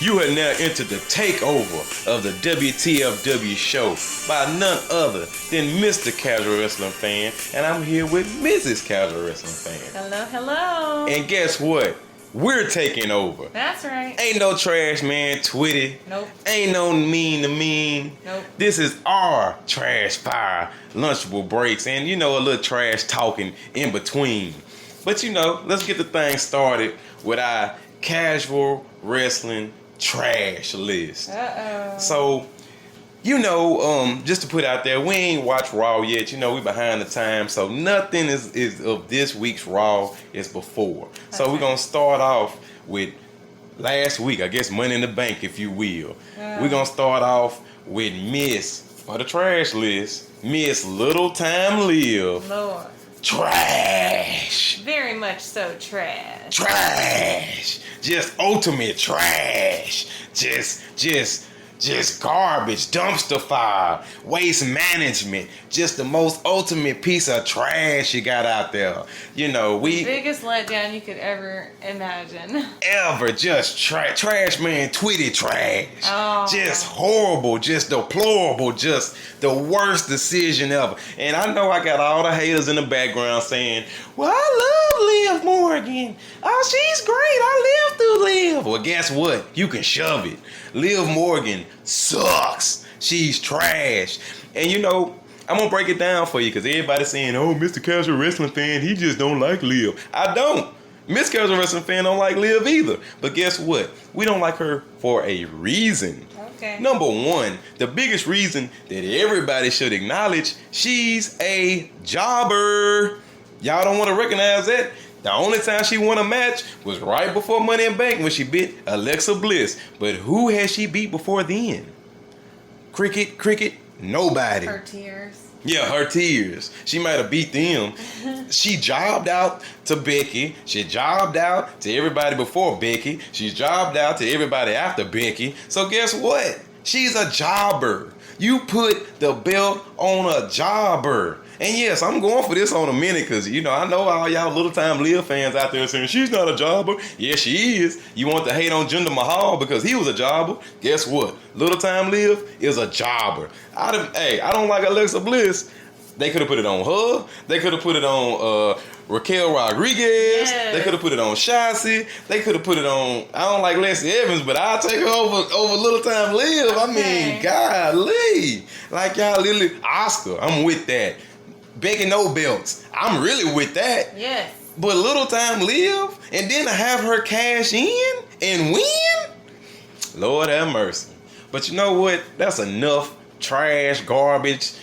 You have now entered the takeover of the WTFW show by none other than Mr. Casual Wrestling Fan, and I'm here with Mrs. Casual Wrestling Fan. Hello, hello. And guess what? We're taking over. That's right. Ain't no trash man Twitty. Nope. Ain't no mean to mean. Nope. This is our trash fire lunchable breaks and a little trash talking in between. But let's get the thing started with our casual wrestling trash list. So, just to put out there, we ain't watched Raw yet. We behind the time, so nothing is of this week's Raw is before. So we're gonna start off with last week, I guess Money in the Bank, if you will. We're gonna start off with Miss, for the trash list, Miss Little Time Live. Lord. Trash. Very much so trash. Trash. Just ultimate trash. Just garbage, dumpster fire, waste management. Just the most ultimate piece of trash you got out there. Biggest letdown you could ever imagine. Ever just trash man, Twitty trash. Oh. Just horrible, just deplorable, just the worst decision ever. And I know I got all the haters in the background saying, well, I love Liv Morgan. Oh, she's great. I lived through Liv. Well, guess what? You can shove it. Liv Morgan sucks. She's trash. And I'm going to break it down for you because everybody's saying, oh, Mr. Casual Wrestling Fan, he just don't like Liv. I don't. Miss Casual Wrestling Fan don't like Liv either. But guess what? We don't like her for a reason. Okay. Number one, the biggest reason that everybody should acknowledge, she's a jobber. Y'all don't want to recognize that? The only time she won a match was right before Money in Bank when she beat Alexa Bliss. But who has she beat before then? Cricket, nobody. Her tears. Yeah, her tears. She might have beat them. She jobbed out to Becky. She jobbed out to everybody before Becky. She's jobbed out to everybody after Becky. So guess what? She's a jobber. You put the belt on a jobber. And yes, I'm going for this on a minute because, I know all y'all Little Time Liv fans out there saying she's not a jobber. Yes, she is. You want to hate on Jinder Mahal because he was a jobber. Guess what? Little Time Liv is a jobber. I don't like Alexa Bliss. They could have put it on her. They could have put it on Raquel Rodriguez. Yes. They could have put it on Shotzi. They could have put it on, I don't like Lacey Evans, but I'll take her over Little Time Liv. Okay. I mean, golly. Like y'all literally, Oscar, I'm with that. Becky no belts. I'm really with that. Yes. But Little Time Liv, and then to have her cash in and win? Lord have mercy. But you know what? That's enough trash, garbage,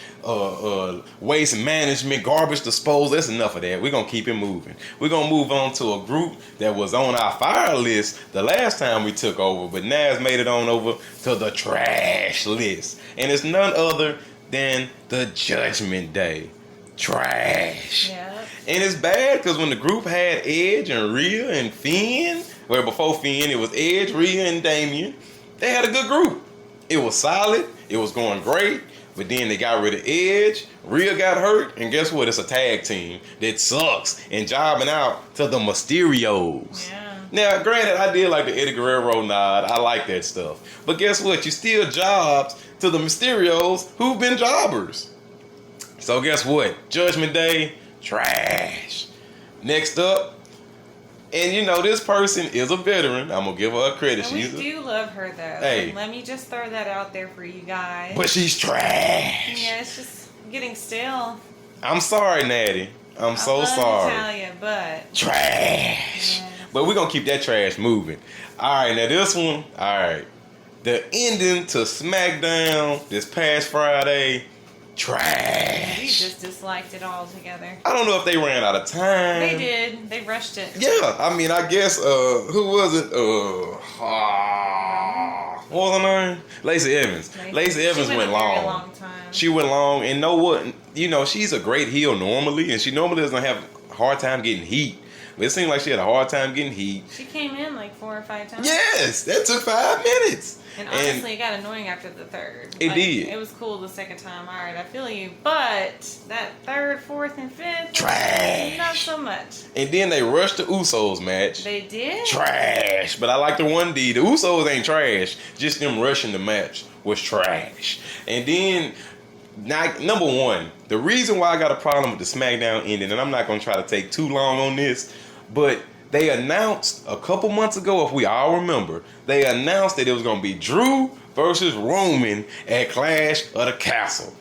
waste management, garbage disposal. That's enough of that. We're going to keep it moving. We're going to move on to a group that was on our fire list the last time we took over, but now it's made it on over to the trash list. And it's none other than the Judgment Day. Trash. Yeah. And it's bad because when the group had Edge and Rhea and Finn, well, before Finn, it was Edge, Rhea, and Damian. They had a good group. It was solid. It was going great. But then they got rid of Edge. Rhea got hurt. And guess what? It's a tag team that sucks and jobbing out to the Mysterios. Yeah. Now, granted, I did like the Eddie Guerrero nod. I like that stuff. But guess what? You still jobbed to the Mysterios who've been jobbers. So guess what? Judgment Day, trash. Next up, and this person is a veteran. I'm going to give her a credit. And we do love her, though. Hey. Let me just throw that out there for you guys. But she's trash. Yeah, it's just getting stale. I'm sorry, Natty. I'm so sorry. I tell you, but trash. Yeah. But we're going to keep that trash moving. All right, now this one, all right. The ending to SmackDown this past Friday, trash. We just disliked it all together. I don't know if they ran out of time. They did. They rushed it. Yeah, I mean, I guess, who was it? What was her name? Lacey Evans. Lacey Evans went long. Very long time. She went long, and know what? She's a great heel normally, and she normally doesn't have a hard time getting heat. But it seemed like she had a hard time getting heat. She came in like 4 or 5 times. Yes, that took 5 minutes. And honestly, it got annoying after the third. It did. It was cool the second time. All right, I feel you. But that third, fourth, and fifth, trash. not so much. And then they rushed the Usos match. They did? Trash. But I like the 1D. The Usos ain't trash. Just them rushing the match was trash. And then, number one, the reason why I got a problem with the SmackDown ending, and I'm not going to try to take too long on this, but they announced a couple months ago, if we all remember, they announced that it was going to be Drew versus Roman at Clash of the Castle.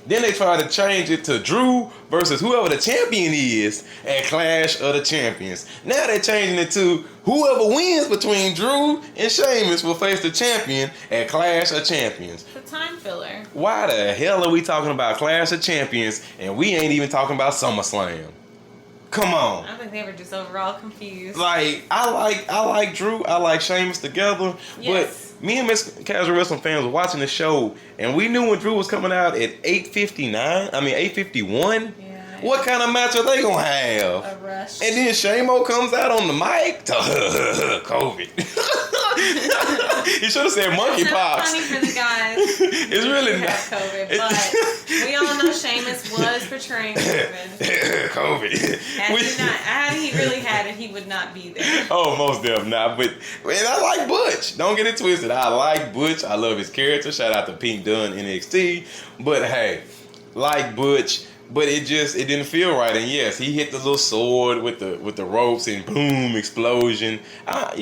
Then they tried to change it to Drew versus whoever the champion is at Clash of the Champions. Now they're changing it to whoever wins between Drew and Sheamus will face the champion at Clash of Champions. It's a time filler. Why the hell are we talking about Clash of Champions and we ain't even talking about SummerSlam? Come on. I think they were just overall confused. Like, I like Drew, I like Sheamus together, yes. But me and Miss Casual Wrestling fans were watching the show, and we knew when Drew was coming out at 8:51. Yeah. What kind of match are they gonna have? A rush. And then Shamo comes out on the mic to COVID. He should have said monkeypox. It's not funny for the guys. It's really not. not. COVID, but we all know Sheamus was portraying COVID. COVID. Had he really had it, he would not be there. Oh, most definitely not. But man, I like Butch. Don't get it twisted. I like Butch. I love his character. Shout out to Pink Dunn NXT. But hey, like Butch. But it didn't feel right. And yes, he hit the little sword with the ropes and boom, explosion. I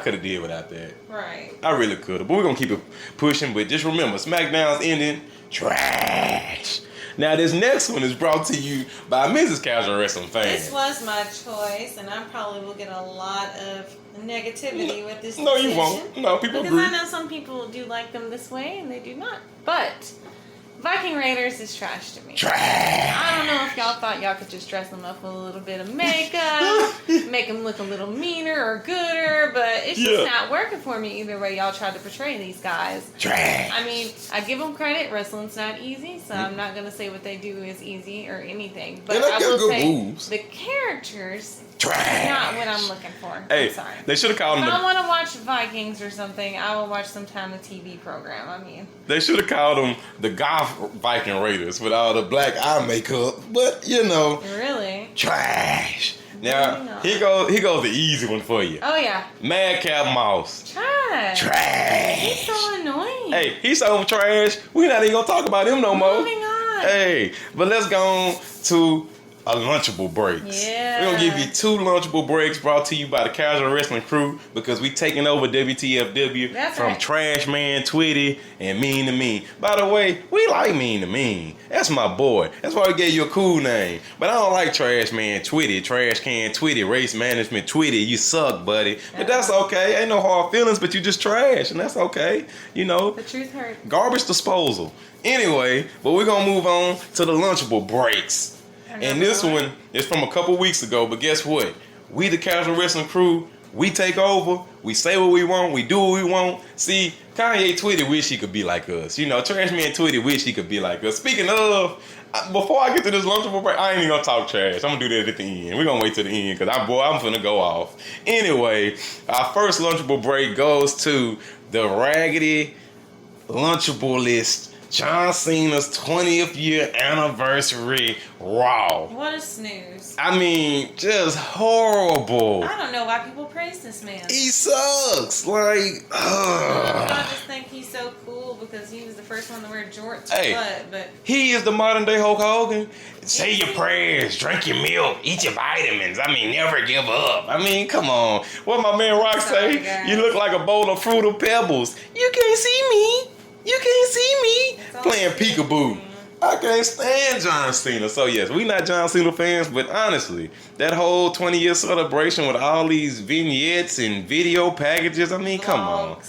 could have did without that. Right. I really could have. But we're going to keep it pushing. But just remember, SmackDown's ending, trash. Now, this next one is brought to you by Mrs. Casual Wrestling Fans. This was my choice, and I probably will get a lot of negativity with this No, decision. you won't. No, people because agree. I know some people do like them this way, and they do not. But Viking Raiders is trash to me. Trash. I don't know if y'all thought y'all could just dress them up with a little bit of makeup, make them look a little meaner or gooder, but it's just not working for me either way y'all tried to portray these guys. Trash. I mean, I give them credit. Wrestling's not easy, so I'm not going to say what they do is easy or anything. But I will say moves. the characters Trash. not what I'm looking for. Hey, I'm sorry. they should have called them. If I want to watch Vikings or something, I will watch some kind of TV program. I mean, they should have called them the Goth Viking Raiders with all the black eye makeup. But really trash. Now here goes the easy one for you. Oh yeah, Madcap Moss. Trash. He's so annoying. Hey, he's so trash. We're not even gonna talk about him no more. Moving on. Hey, but let's go on to a Lunchable Breaks. Yeah. We're going to give you 2 Lunchable Breaks brought to you by the Casual Wrestling Crew because we taking over WTFW from right. Trash Man, Twitty, and Mean to Mean. By the way, we like Mean to Mean. That's my boy. That's why we gave you a cool name. But I don't like Trash Man, Twitty, Trash Can, Twitty, Race Management, Twitty. You suck, buddy. But that's okay. Ain't no hard feelings, but you just trash, and that's okay. The truth hurts. Garbage disposal. Anyway, but we're going to move on to the Lunchable Breaks. And this one is from a couple weeks ago, but guess what? We, the Casual Wrestling Crew, we take over. We say what we want. We do what we want. See, Kanye Twitty wish he could be like us. Trash Man Twitty wish he could be like us. Speaking of, before I get to this Lunchable Break, I ain't even going to talk trash. I'm going to do that at the end. We're going to wait till the end because I'm finna go off. Anyway, our first Lunchable Break goes to the Raggedy Lunchable List. John Cena's 20th year anniversary Raw. What a snooze. I mean, just horrible. I don't know why people praise this man. He sucks. Like, I just think he's so cool because he was the first one to wear jorts. But he is the modern day Hulk Hogan. Say your prayers, drink your milk, eat your vitamins. I mean, never give up. I mean, come on. What my man Rock say? Guys. You look like a bowl of Fruit of Pebbles. You can't see me. You can't see me playing peekaboo. I can't stand John Cena. So yes, we not John Cena fans, but honestly, that whole 20-year celebration with all these vignettes and video packages, I mean, come on.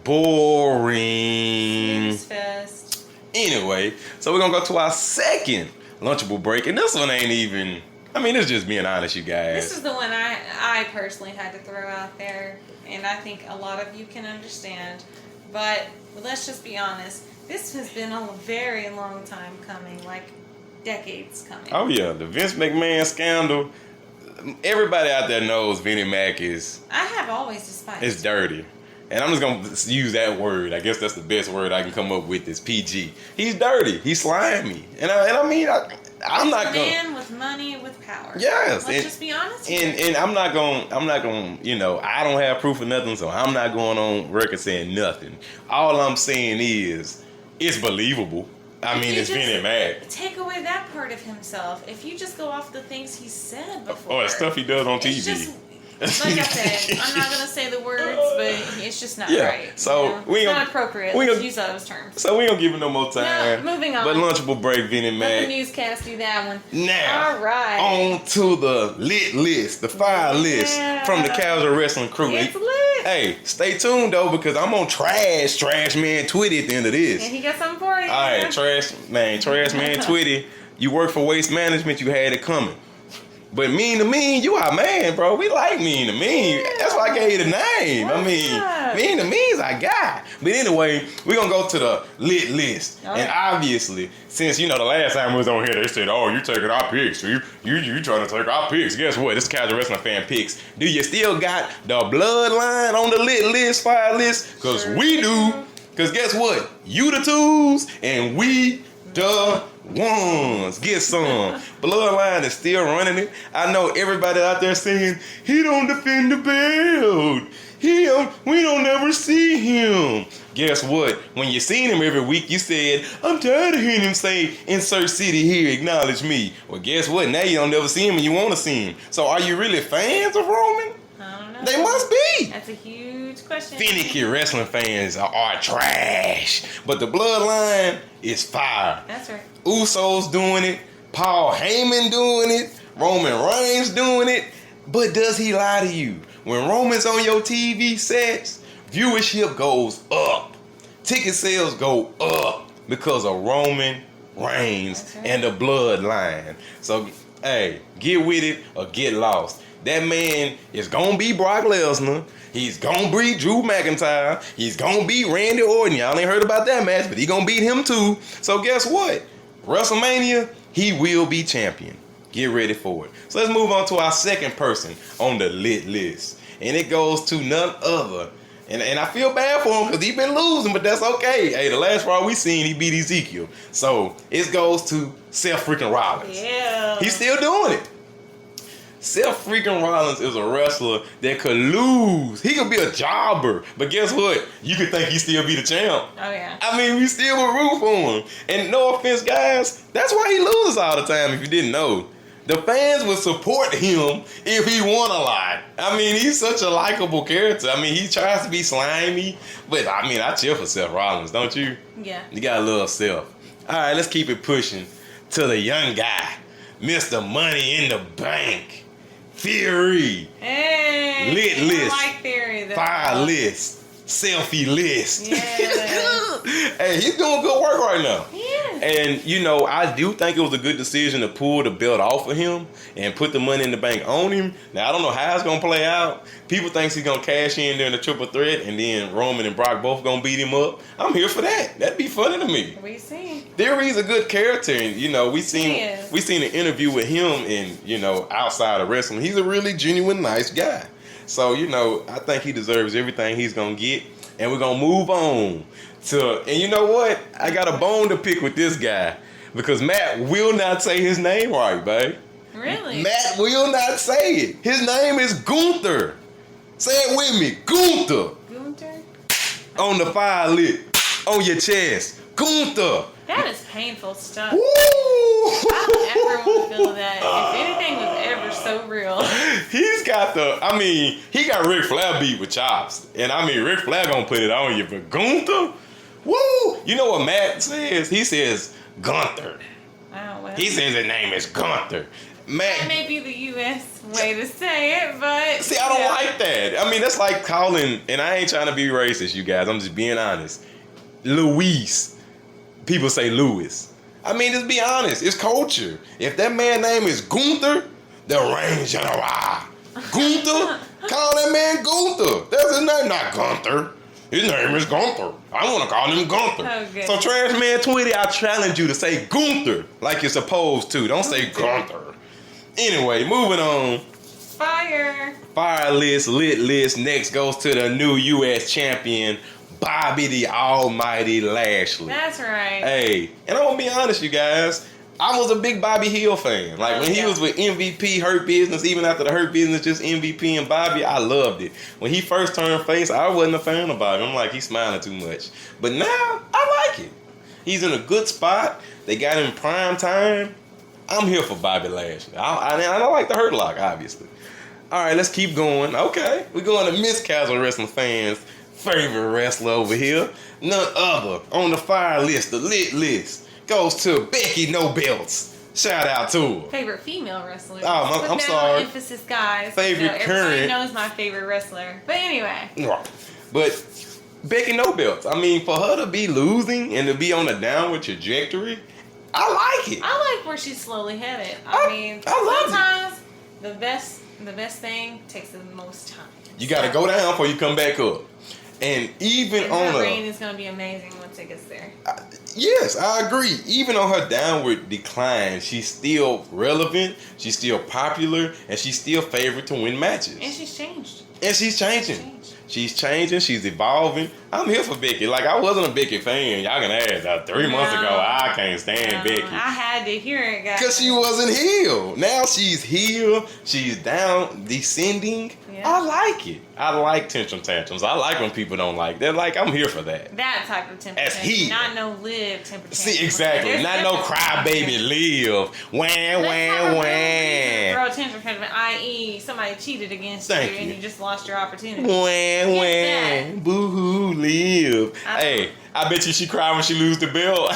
Boring. Fest. Anyway, so we're going to go to our second Lunchable Break, and this one ain't even, I mean, it's just being honest, you guys. This is the one I personally had to throw out there, and I think a lot of you can understand. But let's just be honest. This has been a very long time coming, like decades coming. Oh, yeah. The Vince McMahon scandal. everybody out there knows Vinnie Mac is I have always despised. it's dirty. And I'm just going to use that word. I guess that's the best word I can come up with is PG. He's dirty. He's slimy. And I mean, I'm not going man with money, with power. Yes. Let's just be honest here. And I'm not going, I don't have proof of nothing, so I'm not going on record saying nothing. All I'm saying is, it's believable. I mean, it's Vinnie Mac. Take away that part of himself. If you just go off the things he said before. Oh, the stuff he does on TV. Just, like I said, I'm not gonna say the words, but it's just not right. So it's not appropriate. Let's use those terms. So we don't give it no more time. No, moving on. But Lunchable break, Vinnie Mac. Let the newscast do that one. Now, all right. On to the lit list, the fire list from the Casual Wrestling Crew. It's lit. Hey, stay tuned though, because I'm on Trash Man Twitty at the end of this. And he got something for you. All right, Trash Man Twitty. You work for Waste Management, you had it coming. But Mean to Mean, you our man, bro. We like Mean to Mean. Yeah. That's why I gave you the name. Mean to Mean's our guy. But anyway, we're going to go to the lit list. Right. And obviously, since, the last time we was on here, they said, oh, you taking our picks. You trying to take our picks. Guess what? This Casual Wrestling Fan picks. Do you still got the bloodline on the lit list, fire list? Because we do. Because guess what? You the twos and we the ones. Get some. Bloodline is still running it. I know everybody out there saying, he don't defend the belt. We don't ever see him. Guess what? When you seen him every week, you said, I'm tired of hearing him say, insert city here, acknowledge me. Well, guess what? Now you don't ever see him and you want to see him. So are you really fans of Roman? I don't know. They must be. That's a huge question. Finicky wrestling fans are trash. But the bloodline is fire. That's right. Usos doing it. Paul Heyman doing it. Roman Reigns doing it. But does he lie to you? When Roman's on your TV sets, viewership goes up. Ticket sales go up because of Roman Reigns and the bloodline. So, hey, get with it or get lost. That man is going to be Brock Lesnar. He's going to beat Drew McIntyre. He's going to beat Randy Orton. Y'all ain't heard about that match, but he's going to beat him too. So guess what? WrestleMania, he will be champion. Get ready for it. So let's move on to our second person on the lit list. And it goes to none other. And I feel bad for him because he's been losing, but that's okay. Hey, the last Raw we seen, he beat Ezekiel. So it goes to Seth freaking Rollins. Yeah. He's still doing it. Seth freaking Rollins is a wrestler that could lose. He could be a jobber. But guess what? You could think he still be the champ. Oh, yeah. I mean, we still would root for him. And no offense, guys, that's why he loses all the time if you didn't know. The fans would support him if he won a lot. I mean, he's such a likable character. I mean, he tries to be slimy. But, I mean, I cheer for Seth Rollins, don't you? Yeah. You gotta love Seth. All right, let's keep it pushing to the young guy. Mr. Money in the Bank. Theory. Hey. Lit list. I like Theory, though. Fire list. Selfie list. Yes. Hey, he's doing good work right now. He is. And, I do think it was a good decision to pull the belt off of him and put the Money in the Bank on him. Now, I don't know how it's going to play out. People think he's going to cash in during the triple threat and then Roman and Brock both going to beat him up. I'm here for that. That'd be funny to me. We see. Theory's a good character. And, we seen an interview with him and, outside of wrestling. He's a really genuine, nice guy. So, I think he deserves everything he's going to get. And we're going to move on to, and you know what? I got a bone to pick with this guy because Matt will not say his name right, babe. Really? Matt will not say it. His name is Gunther. Say it with me. Gunther. Gunther? On the fire lit. On your chest. Gunther. That is painful stuff. Woo! I don't ever want to feel that. If anything was ever so real. He got Ric Flair beat with chops. And Ric Flair gonna put it on you. But Gunther? Woo! You know what Matt says? He says Gunther. Oh, well. He says his name is Gunther. Matt. That may be the U.S. way to say it, but... See, I don't like that. That's like calling, and I ain't trying to be racist, you guys. I'm just being honest. Luis. People say Louis. Just be honest. It's culture. If that man's name is Gunther, the Reign General. Gunther? Call that man Gunther. That's his name, not Gunther. His name is Gunther. I want to call him Gunther. Okay. So, Trash Man 20, I challenge you to say Gunther like you're supposed to. Don't say Gunther. Anyway, moving on. Fire. Fire list, lit list. Next goes to the new U.S. champion, Bobby the Almighty Lashley. That's right. Hey, and I'm gonna be honest, you guys. I was a big Bobby Hill fan. Like when he was with MVP, Hurt Business, even after the Hurt Business, just MVP and Bobby, I loved it. When he first turned face, I wasn't a fan of Bobby. I'm like, he's smiling too much. But now, I like it. He's in a good spot. They got him prime time. I'm here for Bobby Lashley. I like the Hurt Lock, obviously. All right, let's keep going. Okay, we're going to Miss Casual Wrestling fans' favorite wrestler over here. None other on the fire list, the lit list, goes to Becky No Belts. Shout out to her. Favorite female wrestler. Oh, I'm sorry. Emphasis, guys. Favorite current. Everybody knows my favorite wrestler. But anyway. But Becky No Belts. I mean, for her to be losing and to be on a downward trajectory, I like it. I like where she's slowly headed. I love sometimes the best thing takes the most time. You got to go down before you come back up. And even on her reign is going to be amazing once it gets there. Yes, I agree. Even on her downward decline, she's still relevant, she's still popular, and she's still favored to win matches. And she's changed. And she's changing. She's changing. She's evolving. I'm here for Becky. Like, I wasn't a Becky fan. Y'all can ask. 3 months ago, I can't stand Becky. I had to hear it, guys. Because she wasn't heel. Now she's heel. She's down, descending. Yeah. I like it. I like tension tantrums. I like when people don't like. They're like, I'm here for that. That type of temper tantrum. Not no live temper tantrum. See, exactly. There's not no crybaby live. Wham, wham, wham. Throw a tantrum tantrum, i.e. somebody cheated against you and you just lost your opportunity. Wham, wham. Boo-hoo, live. Hey, I bet you she cried when she lose the belt.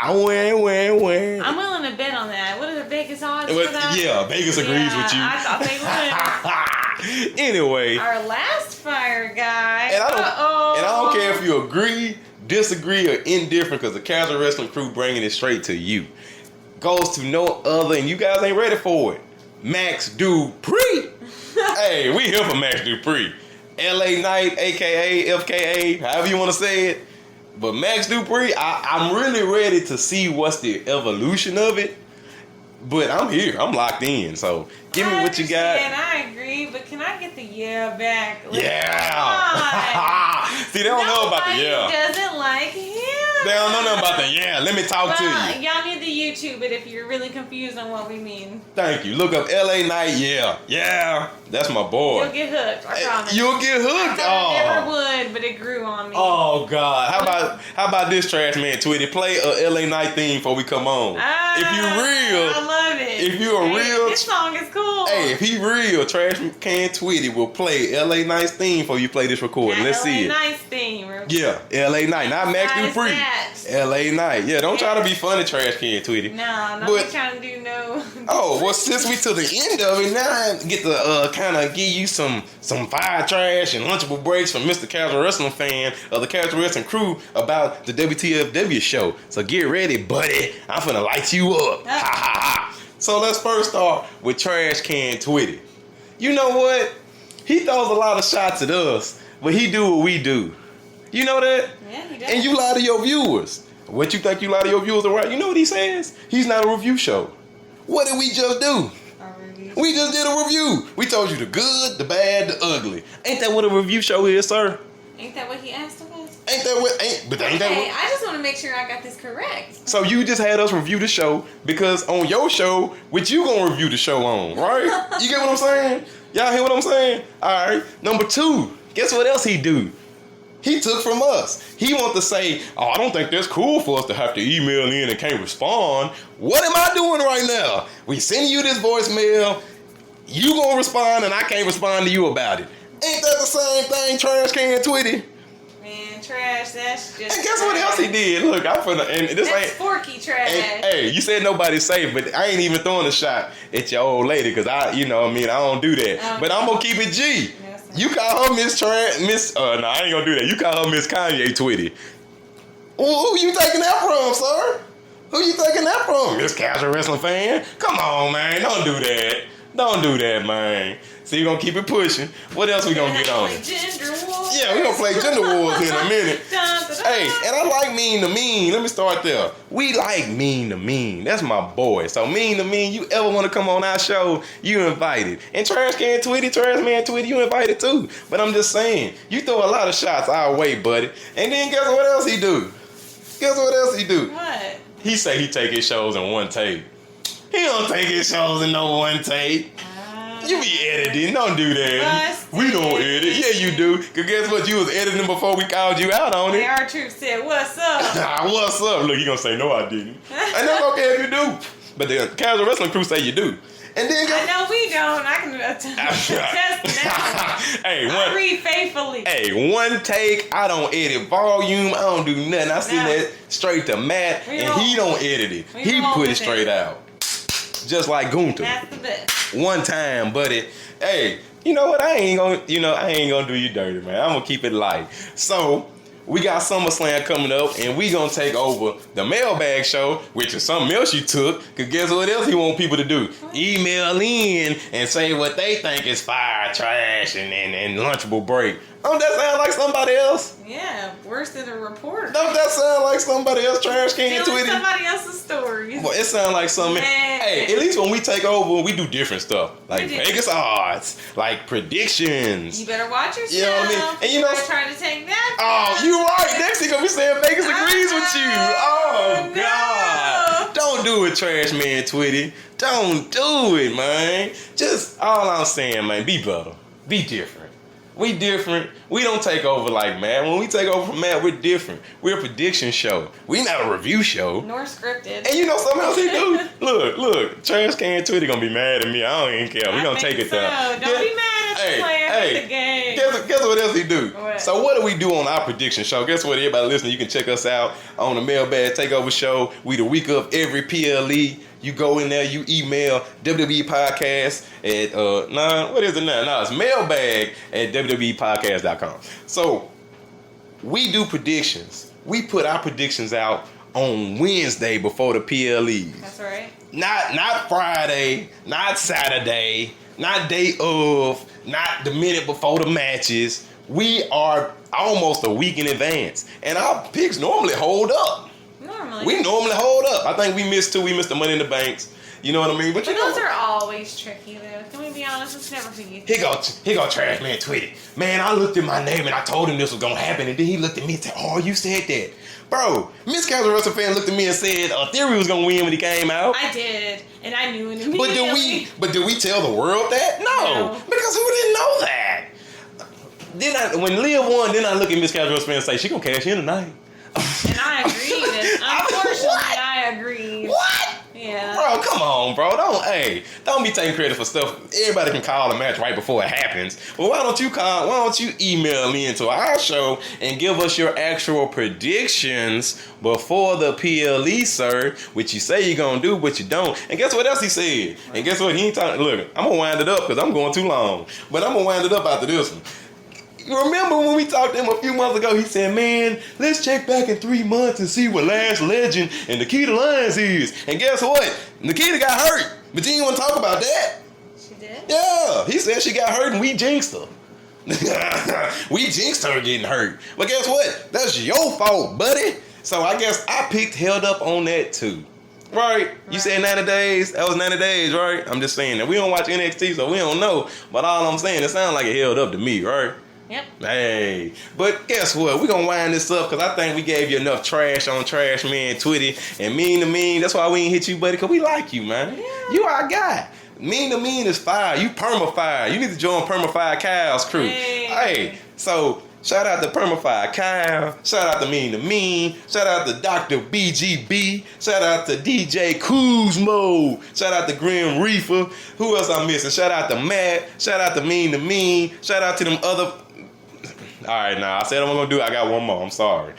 Wham, wham, wham. I'm willing to bet on that. What are the Vegas odds for that? Yeah, Vegas agrees with you. I thought they would. Anyway. Our last fire guy. And I don't care if you agree, disagree, or indifferent, because the Casual Wrestling crew bringing it straight to you. Goes to no other, and you guys ain't ready for it. Max Dupree. Hey, we here for Max Dupree. LA Knight, a.k.a. FKA, however you want to say it. But Max Dupree, I'm really ready to see what's the evolution of it. But I'm here. I'm locked in. So give me what you got. I agree, but can I get the back? Yeah. See, they don't know about the Nobody doesn't like him. They don't know nothing about the Let me talk to you. Y'all need the YouTube it if you're really confused on what we mean. Thank you. Look up LA Knight. Yeah. That's my boy. You'll get hooked. I promise. You'll get hooked. I never would, but it grew on me. Oh God. How about this trash man Twitty? Play a LA Knight theme before we come on. If you real, I love it. If you a real, this song is cool. Hey, if he real, trash can Twitty will play LA Knight's theme before you play this recording. Let's see it. LA Knight's theme. Yeah, LA Knight, not Max Dupree. LA Knight. Yeah, don't try to be funny, trash can Twitty. No, I'm not trying to do no. Oh, well, since we to the end of it, now I get to kind of give you some fire trash and lunchable breaks from Mr. Casual Wrestling fan of the Casual Wrestling crew about the WTFW show. So get ready, buddy. I'm finna light you up. Ha ha ha. So let's first start with Trash Can Twitty. You know what? He throws a lot of shots at us, but he do what we do. You know that? Yeah, he does. And you lie to your viewers. What you think you lie to your viewers around? You know what he says? He's not a review show. What did we just do? We just did a review. We told you the good, the bad, the ugly. Ain't that what a review show is, sir? Ain't that what he asked of us? Ain't that what? I just want to make sure I got this correct. So you just had us review the show because on your show, which you gonna review the show on, right? You get what I'm saying? Y'all hear what I'm saying? All right. Number 2, guess what else he do? He took from us. He want to say, I don't think that's cool for us to have to email in and can't respond. What am I doing right now? We send you this voicemail. You gonna respond and I can't respond to you about it. Ain't that the same thing, Trash Can Twitty? Man, trash, that's just... And guess what else he did? Look, I'm finna... And this that's ain't... forky trash. Hey, you said nobody's safe, but I ain't even throwing a shot at your old lady because I don't do that. But I'm gonna keep it G. Yes, you call her Miss no, I ain't gonna do that. You call her Miss Kanye Twitty. Who you taking that from, sir? Who you taking that from? Miss Casual Wrestling fan? Come on, man. Don't do that. Don't do that, man. So you gonna keep it pushing. What else we gonna get on? Gender wars. Yeah, we gonna play Gender Wars in a minute. Dun, Hey, and I like Mean to Mean. Let me start there. We like Mean to Mean. That's my boy. So Mean to Mean, you ever want to come on our show, you invited. And Trash Can Twitty, Trash Man Twitty, you invited too. But I'm just saying, you throw a lot of shots our way, buddy. And then guess what else he do? Guess what else he do? What? He say he take his shows in one take. He don't take his shows in no one take. You be editing. Don't do that. We don't edit. Yeah, you do. Because guess what? You was editing before we called you out on it. Our truth said, what's up? What's up? Look, you going to say, no, I didn't. And that's okay if you do. But the casual wrestling crew say you do. And then I know we don't. I can attest to that. Hey, I read faithfully. Hey, one take. I don't edit volume. I don't do nothing. I send that straight to Matt, and he don't edit it. He put it straight out. Just like Gunther. That's the best. One time, buddy. Hey, you know what? I ain't gonna do you dirty, man. I'm gonna keep it light. So we got SummerSlam coming up, and we gonna take over the mailbag show, which is something else you took. Cause guess what else he want people to do? Email in and say what they think is fire, trash, and lunchable break. Don't that sound like somebody else? Yeah, worse than a reporter. Don't that sound like somebody else? Trash Can Telling Twitty. somebody else's stories. Well, it sounds like something. Man. Hey, at least when we take over, we do different stuff. Like Vegas odds, like predictions. You better watch yourself. You know what I mean? And you know, trying to take that. Oh, you right. Next thing gonna be saying Vegas agrees with you. Oh, no. God. Don't do it, Trash Man Twitty. Don't do it, man. Just all I'm saying, man, be better. Be different. We different. We don't take over like Matt. When we take over from Matt, we're different. We're a prediction show. We not a review show. Nor scripted. And you know something else he do? Look. Trash Can Twitty gonna be mad at me. I don't even care. We gonna take it there. Don't be mad at the player in the game. Guess what else he do? What? So what do we do on our prediction show? Guess what? Everybody listening, you can check us out on the Mailbag Takeover Show. We the week of every PLE. You go in there, you email WWE Podcast at, what is it now? No, it's mailbag at WWEpodcast.com. So, we do predictions. We put our predictions out on Wednesday before the PLEs. That's right. Not Friday, not Saturday, not day of, not the minute before the matches. We are almost a week in advance. And our picks normally hold up. We normally hold up. I think we missed two. We missed the Money in the Banks. You know what I mean? But those are always tricky, though. Can we be honest? It's never for you. Here go Trash Man Twitty. Man, I looked at my name and I told him this was going to happen. And then he looked at me and said, oh, you said that. Bro, Miss Casual Wrestling Fan looked at me and said Theory was going to win when he came out. I did. And I knew it immediately. But did we tell the world that? No. Because who didn't know that? When Leah won, then I look at Miss Casual Wrestling Fan and say, she going to cash in tonight. And I agreed. Unfortunately, I agreed. What? Yeah. Bro, come on, bro. Don't be taking credit for stuff. Everybody can call a match right before it happens. But why don't you email me into our show and give us your actual predictions before the PLE, sir? Which you say you're gonna do, but you don't. And guess what else he said? And guess what? He ain't talking. Look, I'm gonna wind it up because I'm going too long. But I'm gonna wind it up after this one. Remember when we talked to him a few months ago, he said, man, let's check back in 3 months and see what Last Legend and Nikita Lyons is. And guess what? Nikita got hurt. But you didn't want to talk about that. She did? Yeah. He said she got hurt and we jinxed her. We jinxed her getting hurt. But guess what? That's your fault, buddy. So I guess I held up on that too. Right. You said 90 days. That was 90 days, right? I'm just saying that. We don't watch NXT, so we don't know. But all I'm saying, it sounds like it held up to me, right? Yep. Hey, but guess what? We're going to wind this up because I think we gave you enough trash on Trash Man Twitty and Mean to Mean. That's why we ain't hit you, buddy, because we like you, man. Yeah. You our guy. Mean to Mean is fire. You perma-fire. You need to join Perma-Fire Kyle's crew. Hey, so shout out to Perma-Fire Kyle. Shout out to Mean. Shout out to Dr. BGB. Shout out to DJ Kuzmo. Shout out to Grim Reaper. Who else I'm missing? Shout out to Matt. Shout out to Mean. Shout out to them other... All right, now I said I'm going to do it. I got one more. I'm sorry.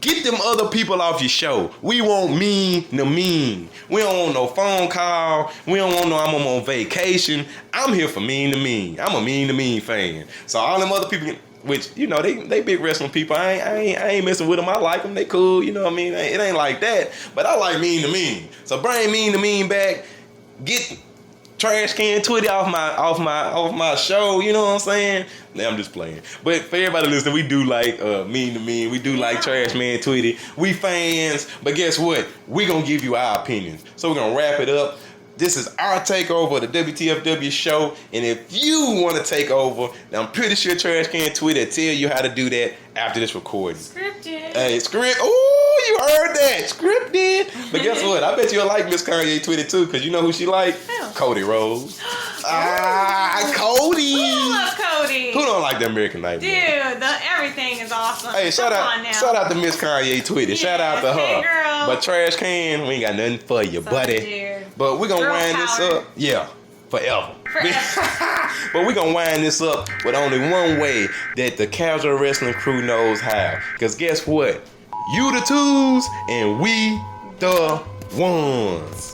Get them other people off your show. We want Mean to Mean. We don't want no phone call. We don't want no I'm on vacation. I'm here for Mean to Mean. I'm a Mean to Mean fan. So all them other people... Which, you know, they big wrestling people. I ain't messing with them. I like them. They cool. You know what I mean? It ain't like that. But I like Mean to Mean. So bring Mean to Mean back. Get trash can Twitty off my show. You know what I'm saying? Nah, I'm just playing. But for everybody listening, we do like mean to mean. We do like Trash Man Twitty. We fans. But guess what? We gonna give you our opinions. So we're gonna wrap it up. This is our takeover of the WTFW show. And if you want to take over, now I'm pretty sure Trash Can Twitty will tell you how to do that after this recording. Scripted. Hey, script. Ooh, you heard that. Scripted. But guess what? I bet you'll like Miss Kanye Twitty too, because you know who she like? Who? Cody Rose. Cody. I love Cody. Who don't like the American Nightmare? Dude, everything is awesome. Hey, shout out to Miss Kanye Twitty. Shout out to her. Hey, girl. But Trash Can, we ain't got nothing for you, buddy. Dear. But we're gonna Girl wind this power. up. Yeah, forever. But we're gonna wind this up with only one way that the casual wrestling crew knows how. Because guess what? You the twos and we the ones.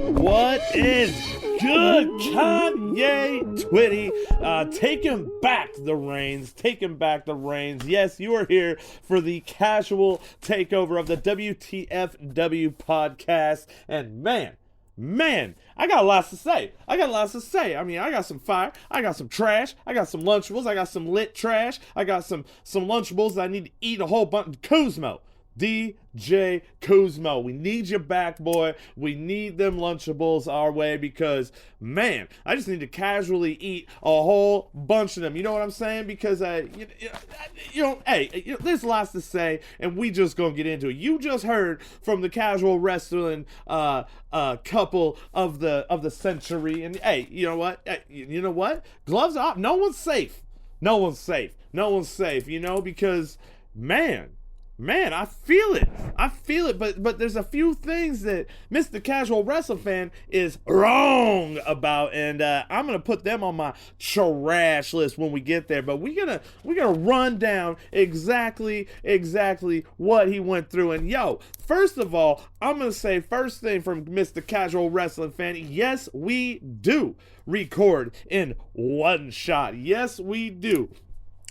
What is good, Kanye Twitty? Taking back the reins. Yes, you are here for the casual takeover of the WTFW podcast. And man, I got lots to say. I mean, I got some fire. I got some trash. I got some Lunchables. I got some lit trash. I got some Lunchables that I need to eat a whole bunch. Kuzmo. DJ Kuzmo, we need you back, boy. We need them Lunchables our way because, man, I just need to casually eat a whole bunch of them. You know what I'm saying? Because, there's lots to say, and we just gonna get into it. You just heard from the casual wrestling couple of the century, and hey, you know what? Gloves off. No one's safe. You know, because Man, I feel it, but there's a few things that Mr. Casual Wrestling Fan is wrong about, and I'm gonna put them on my trash list when we get there. But we're gonna run down exactly what he went through. And first of all, I'm gonna say first thing from Mr. Casual Wrestling Fan. Yes, we do record in one shot. Yes, we do.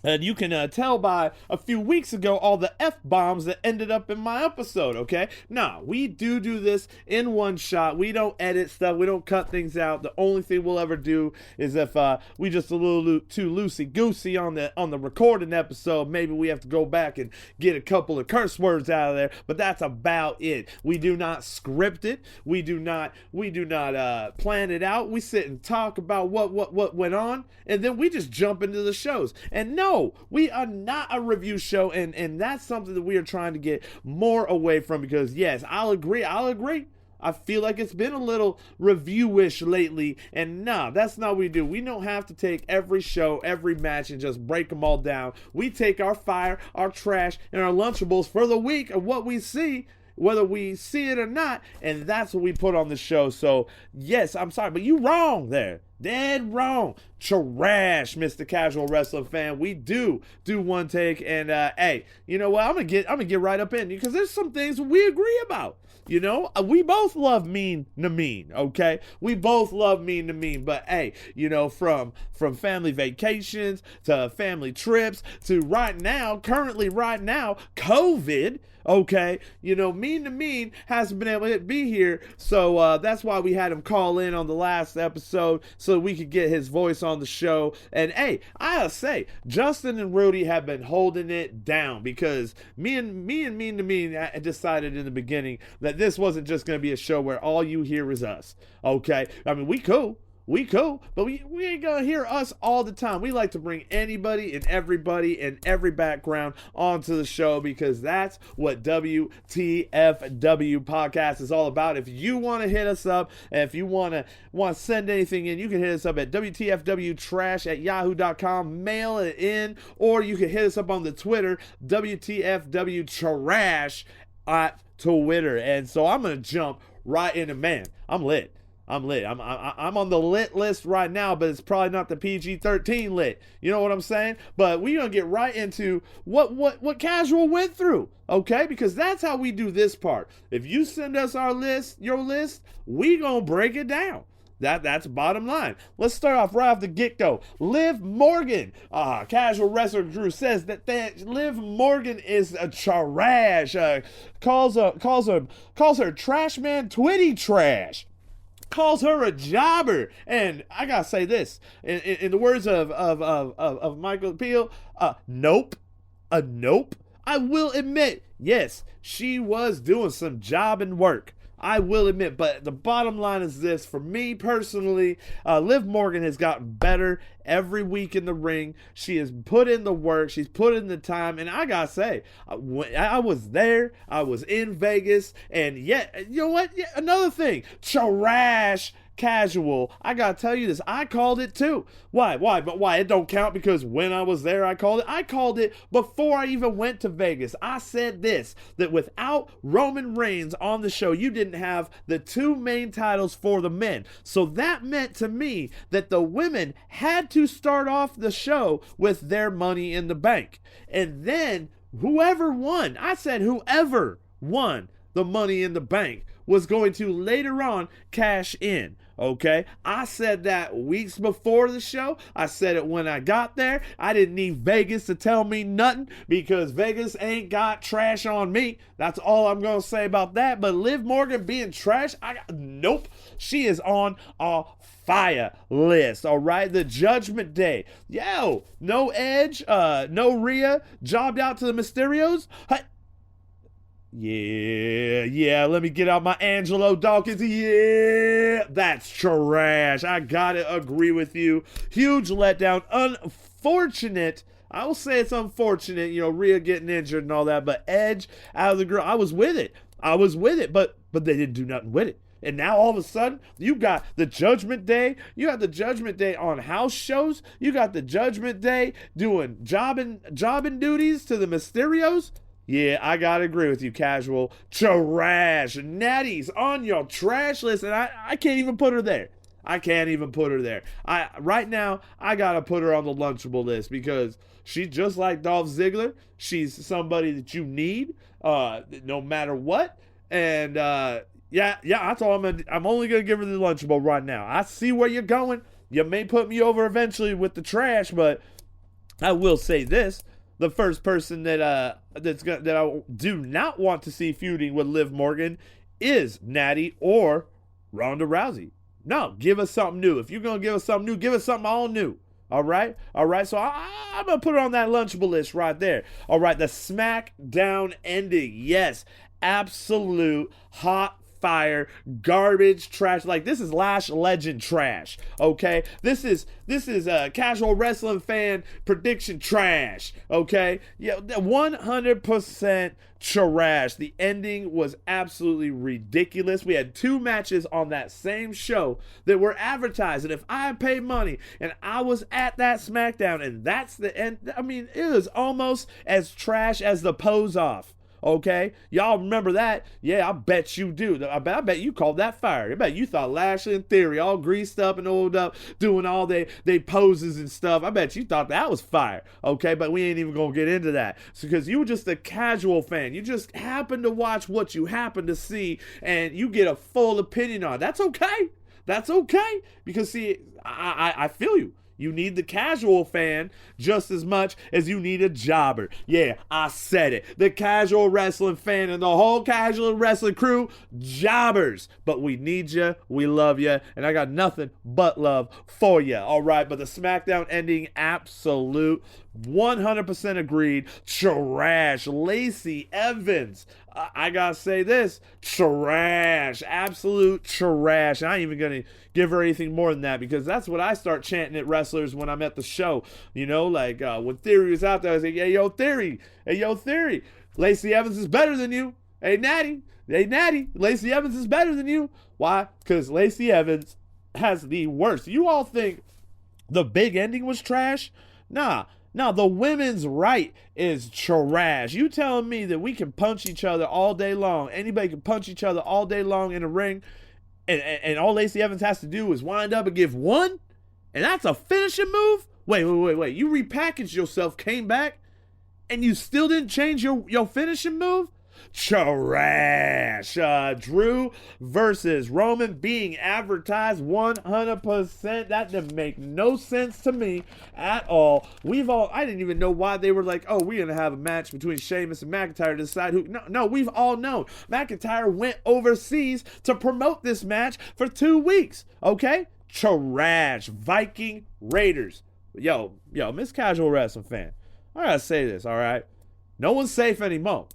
And you can tell by a few weeks ago all the F-bombs that ended up in my episode, okay? Nah, we do this in one shot. We don't edit stuff. We don't cut things out. The only thing we'll ever do is if we just a little too loosey-goosey on the recording episode, maybe we have to go back and get a couple of curse words out of there, but that's about it. We do not script it. We do not plan it out. We sit and talk about what went on, and then we just jump into the shows. And no, we are not a review show, and that's something that we are trying to get more away from because, yes, I'll agree. I feel like it's been a little review-ish lately, and nah, that's not what we do. We don't have to take every show, every match, and just break them all down. We take our fire, our trash, and our Lunchables for the week of what we see, whether we see it or not, and that's what we put on the show. So, yes, I'm sorry, but you wrong there. Dead wrong. Trash, Mr. Casual Wrestling Fan. We do one take, and hey, you know what? I'm gonna get right up in because there's some things we agree about. You know, we both love mean to mean, okay? We both love mean to mean, but hey, you know, from family vacations to family trips to currently right now, COVID, okay? You know, Mean to Mean hasn't been able to be here, so that's why we had him call in on the last episode so we could get his voice on the show. And hey, I'll say, Justin and Rudy have been holding it down because me and Mean to Mean decided in the beginning that this wasn't just going to be a show where all you hear is us, okay? I mean, we cool, but we ain't gonna hear us all the time. We like to bring anybody and everybody in every background onto the show because that's what WTFW podcast is all about. If you want to hit us up, and if you want to send anything in, you can hit us up at WTFWtrash@yahoo.com, mail it in, or you can hit us up on the Twitter, WTFWtrash at Twitter. And so I'm gonna jump right into, man, I'm lit. I'm on the lit list right now, but it's probably not the PG-13 lit. You know what I'm saying? But we're gonna get right into what Casual went through, okay? Because that's how we do this part. If you send us your list, we gonna break it down. That's bottom line. Let's start off right off the get-go. Liv Morgan, Casual Wrestler Crew says that Liv Morgan is a trash. Calls her trash man Twitty trash. Calls her a jobber. And I gotta say this, in the words of Michael Peel, nope. A nope. I will admit, yes, she was doing some jobbing work. I will admit, but the bottom line is this. For me personally, Liv Morgan has gotten better every week in the ring. She has put in the work. She's put in the time. And I gotta say, I was there. I was in Vegas. And yet, you know what? Yeah, another thing. Trash Casual. I gotta tell you this. I called it too. Why? But why? It don't count because when I was there, I called it. I called it before I even went to Vegas. I said this, that without Roman Reigns on the show, you didn't have the two main titles for the men. So that meant to me that the women had to start off the show with their Money in the Bank. And then whoever won, I said whoever won the Money in the Bank was going to later on cash in. Okay, I said that weeks before the show. I said it when I got there. I didn't need Vegas to tell me nothing because Vegas ain't got trash on me. That's all I'm gonna say about that. But Liv Morgan being trash, nope. She is on a fire list. All right, the Judgment Day. Yo, no Edge, no Rhea, jobbed out to the Mysterios. Yeah, let me get out my Angelo Dawkins. Yeah, that's trash. I gotta agree with you. Huge letdown. Unfortunate. I will say it's unfortunate, Rhea getting injured and all that, but Edge out of the girl. I was with it, but they didn't do nothing with it. And now all of a sudden, you got the Judgment Day. You got the Judgment Day on house shows. You got the Judgment Day doing jobbing duties to the Mysterios. Yeah, I gotta agree with you, Casual. Trash. Natty's on your trash list, and I can't even put her there. Right now, I gotta put her on the lunchable list because she's just like Dolph Ziggler. She's somebody that you need, no matter what. And yeah, that's all I'm only gonna give her the lunchable right now. I see where you're going. You may put me over eventually with the trash, but I will say this. The first person that I do not want to see feuding with Liv Morgan is Natty or Ronda Rousey. No, give us something new. If you're going to give us something new, give us something all new. All right. So I'm going to put it on that lunchable list right there. All right, the SmackDown ending. Yes, absolute hot fire, garbage, trash. Like, this is Lash Legend trash, okay? This is casual wrestling fan prediction trash, okay? Yeah, 100% trash. The ending was absolutely ridiculous. We had two matches on that same show that were advertised, and if I paid money and I was at that SmackDown and that's the end, I mean, it was almost as trash as the pose off. Okay, y'all remember that? Yeah, I bet you do. I bet you called that fire. I bet you thought Lashley and Theory all greased up and oiled up, doing all they poses and stuff. I bet you thought that was fire. Okay, but we ain't even gonna get into that because you were just a casual fan. You just happen to watch what you happen to see, and you get a full opinion on it. That's okay. That's okay because see, I feel you. You need the casual fan just as much as you need a jobber. Yeah, I said it. The casual wrestling fan and the whole casual wrestling crew, jobbers. But we need you, we love you, and I got nothing but love for you. All right, but the SmackDown ending, absolute 100% agreed. Trash. Lacey Evans. I gotta say this. Trash. Absolute trash. I ain't even gonna give her anything more than that because that's what I start chanting at wrestlers when I'm at the show. Like when Theory was out there, I was like, hey, yo, Theory. Lacey Evans is better than you. Hey, Natty. Lacey Evans is better than you. Why? Because Lacey Evans has the worst. You all think the big ending was trash? Nah, Now, the women's right is trash. You telling me that we can punch each other all day long? Anybody can punch each other all day long in a ring, and all Lacey Evans has to do is wind up and give one? And that's a finishing move? Wait. You repackaged yourself, came back, and you still didn't change your finishing move? Trash. Drew versus Roman being advertised 100%. That didn't make no sense to me at all. I didn't even know why they were like, oh, we're going to have a match between Sheamus and McIntyre to decide who. No, we've all known. McIntyre went overseas to promote this match for 2 weeks. Okay? Trash. Viking Raiders. Yo, Miss Casual Wrestling fan. I gotta say this, all right? No one's safe anymore.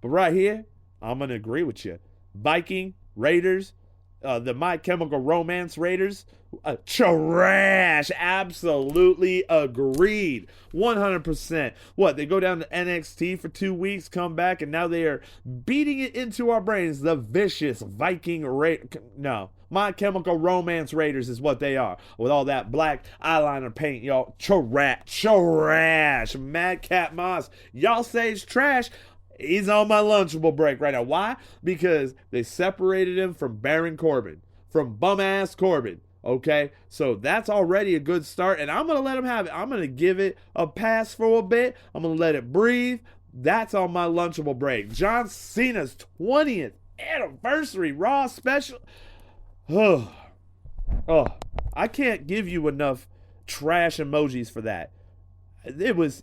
But right here, I'm going to agree with you. Viking Raiders, the My Chemical Romance Raiders, trash. Absolutely agreed. 100%. What, they go down to NXT for 2 weeks, come back, and now they are beating it into our brains. The vicious Viking Raiders. No. My Chemical Romance Raiders is what they are. With all that black eyeliner paint, y'all. Trash. Madcap Moss. Y'all say it's trash. He's on my Lunchable break right now. Why? Because they separated him from Baron Corbin. From bum-ass Corbin. Okay? So that's already a good start. And I'm going to let him have it. I'm going to give it a pass for a bit. I'm going to let it breathe. That's on my Lunchable break. John Cena's 20th anniversary Raw special. Oh, I can't give you enough trash emojis for that. It was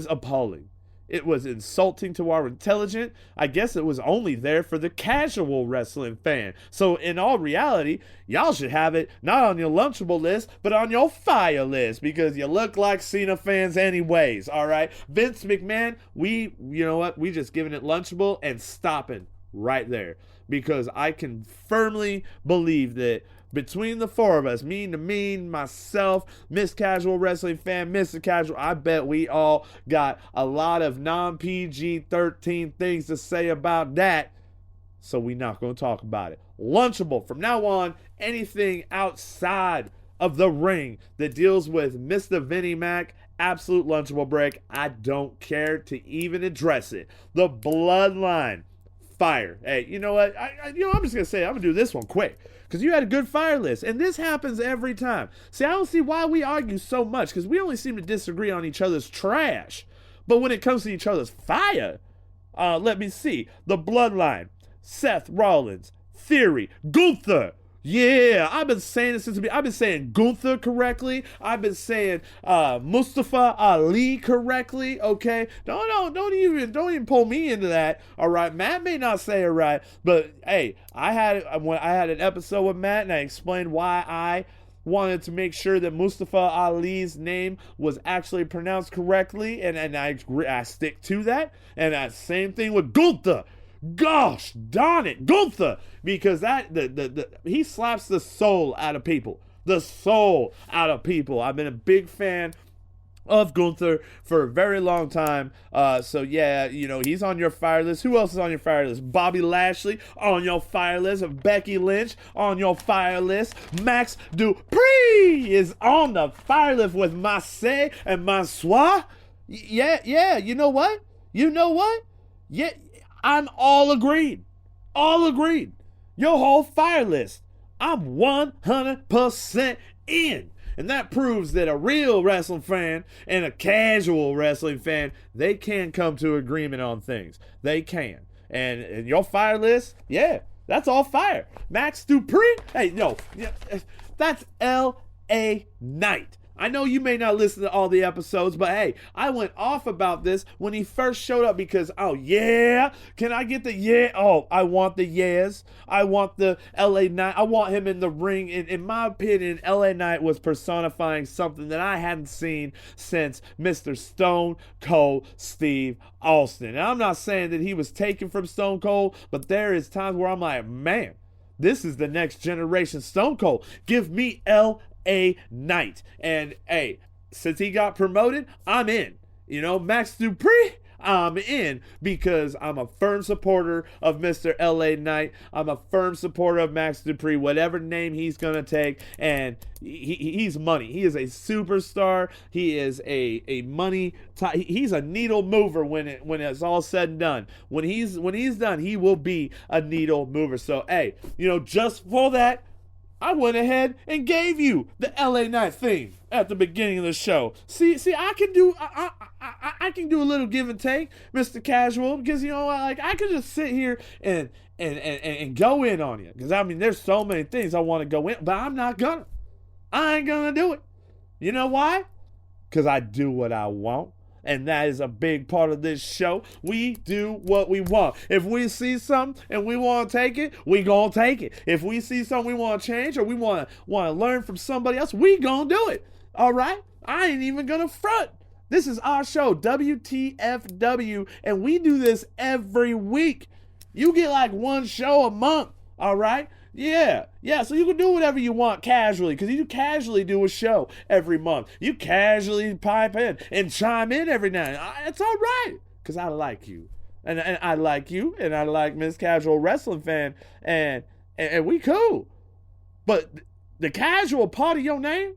appalling. It was insulting to our intelligence. I guess it was only there for the casual wrestling fan. So in all reality, y'all should have it not on your Lunchable list, but on your fire list, because you look like Cena fans anyways, all right? Vince McMahon, you know what? We just giving it Lunchable and stopping right there. Because I can firmly believe that between the four of us, myself, Miss Casual Wrestling Fan, Mr. Casual, I bet we all got a lot of non-PG-13 things to say about that. So we're not going to talk about it. Lunchable. From now on, anything outside of the ring that deals with Mr. Vinnie Mac, absolute Lunchable break. I don't care to even address it. The Bloodline. Fire. Hey, you know what? I'm just going to say, I'm going to do this one quick. Because you had a good fire list. And this happens every time. See, I don't see why we argue so much. Because we only seem to disagree on each other's trash. But when it comes to each other's fire, let me see. The Bloodline. Seth Rollins. Theory. Gunther. Yeah, I've been saying it I've been saying Gunther correctly. I've been saying Mustafa Ali correctly. Okay, don't even pull me into that. All right, Matt may not say it right, but hey, I had an episode with Matt, and I explained why I wanted to make sure that Mustafa Ali's name was actually pronounced correctly, and I stick to that. And same thing with Gunther. Gosh darn it, Gunther, because he slaps the soul out of people. I've been a big fan of Gunther for a very long time. So yeah, he's on your fire list. Who else is on your fire list? Bobby Lashley on your fire list. Becky Lynch on your fire list. Max Dupree is on the fire list with Marseille and Mansoir. Yeah, you know what? Yeah, I'm all agreed. Your whole fire list, I'm 100% in. And that proves that a real wrestling fan and a casual wrestling fan, they can come to agreement on things. They can. And your fire list, yeah, that's all fire. Max Dupree, hey, that's L.A. Knight. I know you may not listen to all the episodes, but hey, I went off about this when he first showed up because, oh yeah, can I get the yeah? Oh, I want the yes. I want the LA Knight. I want him in the ring. In my opinion, LA Knight was personifying something that I hadn't seen since Mr. Stone Cold Steve Austin. And I'm not saying that he was taken from Stone Cold, but there is times where I'm like, man, this is the next generation Stone Cold. Give me LA Knight. And hey, since he got promoted, I'm in. Max Dupree, I'm in, because I'm a firm supporter of Mr. LA Knight. I'm a firm supporter of Max Dupree, whatever name he's going to take. And he's money. He is a superstar. He is a money he's a needle mover when it's all said and done. When he's done, he will be a needle mover. So, hey, just for that, I went ahead and gave you the LA Knight theme at the beginning of the show. See, I can do I can do a little give and take, Mr. Casual, because I could just sit here and go in on you, because there's so many things I want to go in, but I'm not gonna. I ain't gonna do it. You know why? Because I do what I want. And that is a big part of this show. We do what we want. If we see something and we want to take it, we gonna take it. If we see something we want to change, or we want to learn from somebody else, we gonna do it. All right? I ain't even gonna front. This is our show, WTFW, and we do this every week. You get like one show a month. All right? Yeah, so you can do whatever you want casually, because you casually do a show every month. You casually pipe in and chime in every now and then. It's all right, because I like you. And I like you, and I like Miss Casual Wrestling Fan, and we cool. But the casual part of your name?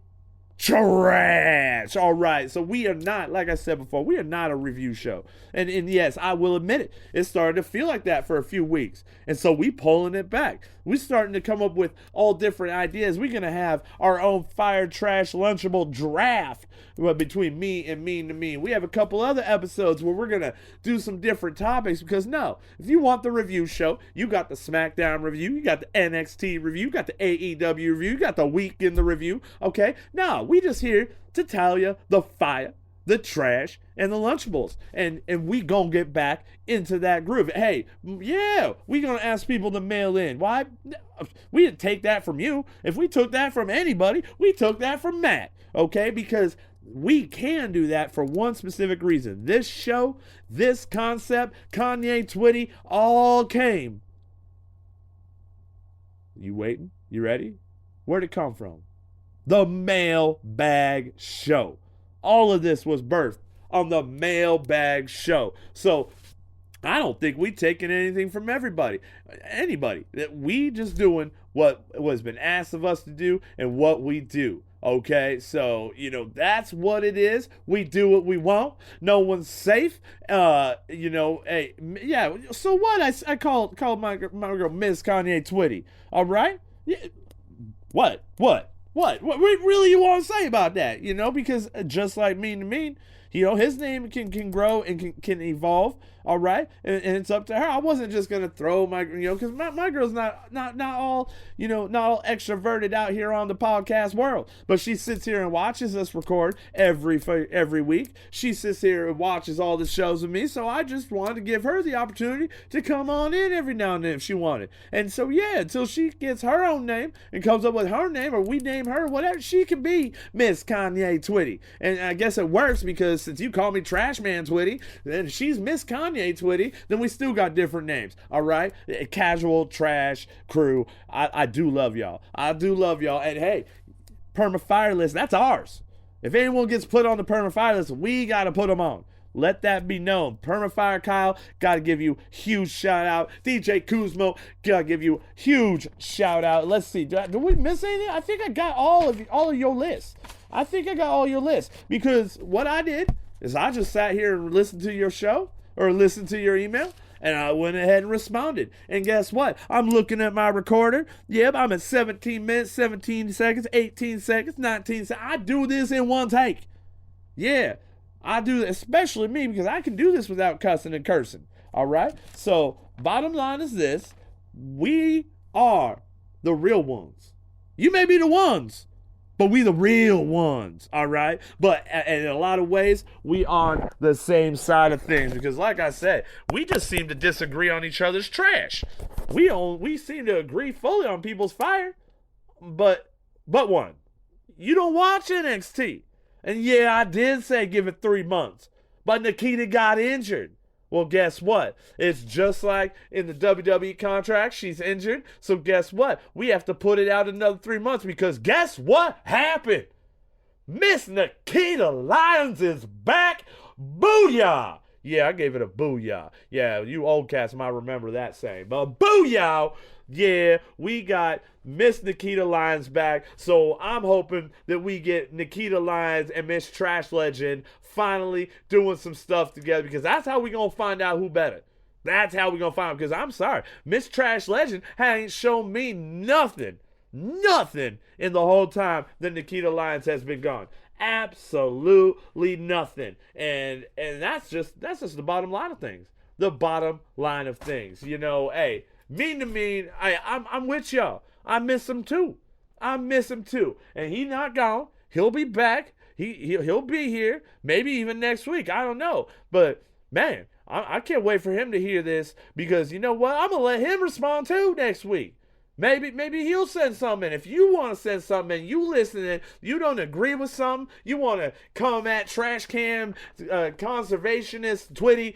Trash. All right, so we are not, like I said before, we are not a review show. And yes, I will admit it, it started to feel like that for a few weeks. And so we pulling it back. We're starting to come up with all different ideas. We're going to have our own Fire Trash Lunchable draft between me and Mean to Mean. We have a couple other episodes where we're going to do some different topics, because if you want the review show, you got the SmackDown review, you got the NXT review, you got the AEW review, you got the Week in the review, okay? No, we just here to tell you the fire, the trash, and the Lunchables. And we gonna get back into that groove. Hey, yeah, we gonna ask people to mail in. Why? We didn't take that from you. If we took that from anybody, we took that from Matt, okay? Because we can do that for one specific reason. This show, this concept, Kanye Twitty, all came. You waiting? You ready? Where'd it come from? The Mailbag Show. All of this was birthed on the Mailbag Show. So I don't think we taking anything from anybody. That we just doing what was been asked of us to do and what we do. Okay, so that's what it is. We do what we want. No one's safe. Hey, yeah. So what? I called my girl Miss Kanye Twitty. All right. Yeah. What really you want to say about that? Because just like Mean to Mean, his name can grow and can evolve. All right, and it's up to her. I wasn't just gonna throw my, because my girl's not all, not all extroverted out here on the podcast world, but she sits here and watches us record every week. She sits here and watches all the shows with me. So I just wanted to give her the opportunity to come on in every now and then if she wanted. And so yeah, until she gets her own name and comes up with her name, or we name her, whatever, she can be Miss Kanye Twitty. And I guess it works, because since you call me Trash Man Twitty, then she's Miss Kanye Twitty, then we still got different names. All right, Casual Trash Crew. I do love y'all. And hey, Perma Fire List, that's ours. If anyone gets put on the Perma Fire List, we got to put them on. Let that be known. Perma Fire Kyle, got to give you huge shout out. DJ Kuzmo, got to give you huge shout out. Let's see. Did we miss anything? I think I got all of your lists. Because what I did is I just sat here and listened to your show or listened to your email, and I went ahead and responded. And guess what? I'm looking at my recorder. Yep, I'm at 17 minutes, 17 seconds, 18 seconds, 19 seconds. I do this in one take. Yeah, I do, especially me, because I can do this without cussing and cursing. All right? So, bottom line is this. We are the real ones. You may be the ones, but we the real ones, all right? But in a lot of ways, we on the same side of things, because like I said, we just seem to disagree on each other's trash. We seem to agree fully on people's fire, but one, you don't watch NXT. And yeah, I did say give it 3 months, but Nikita got injured. Well, guess what? It's just like in the WWE contract, she's injured. So guess what? We have to put it out another 3 months, because guess what happened? Miss Nikita Lyons is back. Booyah! Yeah, I gave it a booyah. Yeah, you old cats might remember that saying. But booyah! Yeah, we got Miss Nikita Lyons back. So I'm hoping that we get Nikita Lyons and Miss Trash Legend finally doing some stuff together, because that's how we going to find out who better. That's how we going to find out, because I'm sorry, Miss Trash Legend ain't shown me nothing in the whole time that Nikita Lyons has been gone. Absolutely nothing. And that's just the bottom line of things. The bottom line of things. You know, hey, mean to mean, I'm with y'all. I miss him too. And he not gone. He'll be back. He'll be here. Maybe even next week. I don't know. But man, I can't wait for him to hear this, because you know what? I'm gonna let him respond too next week. Maybe he'll send something. If you want to send something, you listening, you don't agree with something, you want to come at trash can, conservationist, twitty,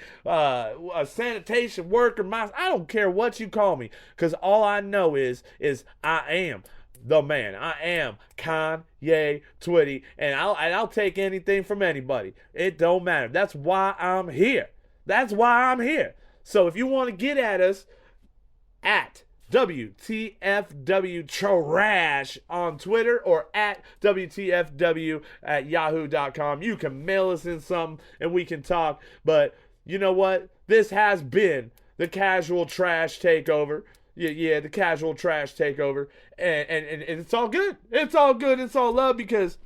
sanitation worker, I don't care what you call me, because all I know is I am the man. I am Kanye Twitty, and I'll take anything from anybody. It don't matter. That's why I'm here. So if you want to get at us, at WTFW Trash on Twitter, or at WTFW at yahoo.com. You can mail us in something and we can talk. But you know what? This has been the Casual Trash Takeover. Yeah, the Casual Trash Takeover. And it's all good. It's all good. It's all love, because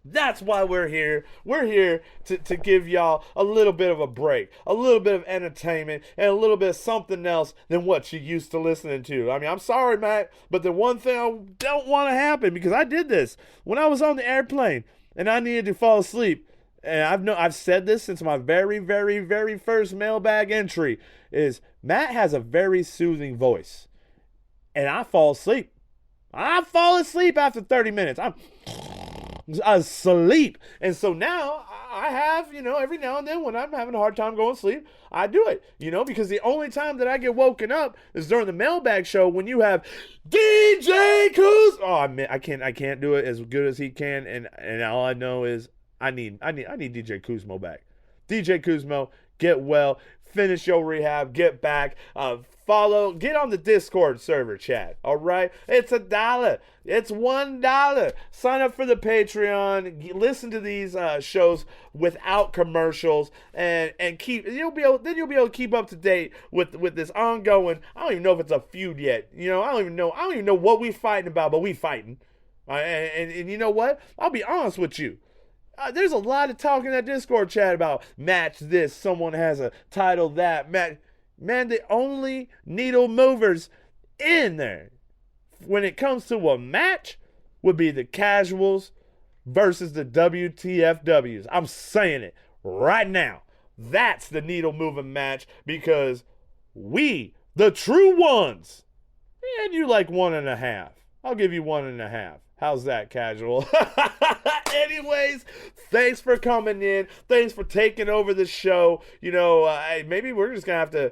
that's why we're here. We're here to give y'all a little bit of a break, a little bit of entertainment, and a little bit of something else than what you're used to listening to. I mean, I'm sorry, Matt, but the one thing I don't want to happen, because I did this when I was on the airplane and I needed to fall asleep. And I've said this since my very, very, very first mailbag entry, is Matt has a very soothing voice. And I fall asleep. I fall asleep after 30 minutes. I'm asleep. And so now I have, every now and then when I'm having a hard time going to sleep, I do it, because the only time that I get woken up is during the mailbag show, when you have DJ Kuz. Oh, I can't do it as good as he can. And all I know is I need DJ Kuzmo back. DJ Kuzmo, get well, finish your rehab, get back, get on the Discord server, chat. All right, it's $1. It's $1. Sign up for the Patreon. Listen to these shows without commercials, and you'll be able to keep up to date with this ongoing. I don't even know if it's a feud yet. I don't even know what we fighting about, but we fighting. And you know what? I'll be honest with you. There's a lot of talk in that Discord chat about match this, someone has a title that. Man, the only needle movers in there when it comes to a match would be the Casuals versus the WTFWs. I'm saying it right now. That's the needle moving match, because we, the true ones, and you like 1.5. I'll give you 1.5. How's that, Casual? Anyways, thanks for coming in. Thanks for taking over the show. Maybe we're just gonna have to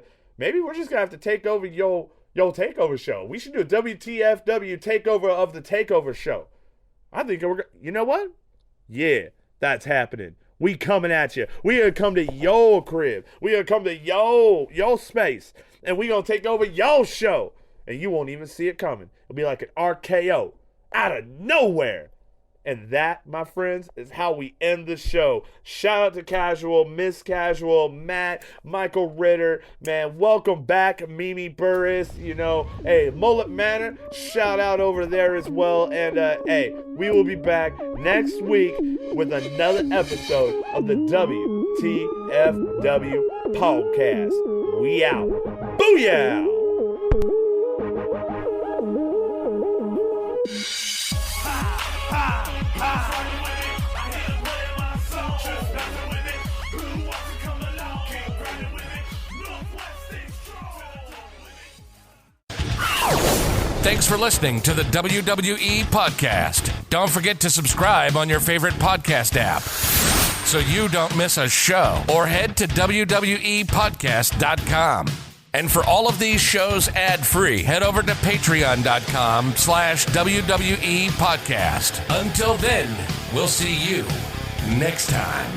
take over your takeover show. We should do a WTFW takeover of the takeover show. I think you know what? Yeah, that's happening. We coming at you. We gonna come to your crib. We gonna come to your space, and we gonna take over your show, and you won't even see it coming. It'll be like an RKO out of nowhere. And that, my friends, is how we end the show. Shout out to Casual, Miss Casual, Matt, Michael Ritter. Man, welcome back, Mimi Burris. Hey, Mullet Manor, shout out over there as well. And, hey, we will be back next week with another episode of the WTFW podcast. We out. Booyah! Thanks for listening to the WWE Podcast. Don't forget to subscribe on your favorite podcast app so you don't miss a show, or head to WWEpodcast.com. And for all of these shows ad-free, head over to patreon.com/WWE Podcast. Until then, we'll see you next time.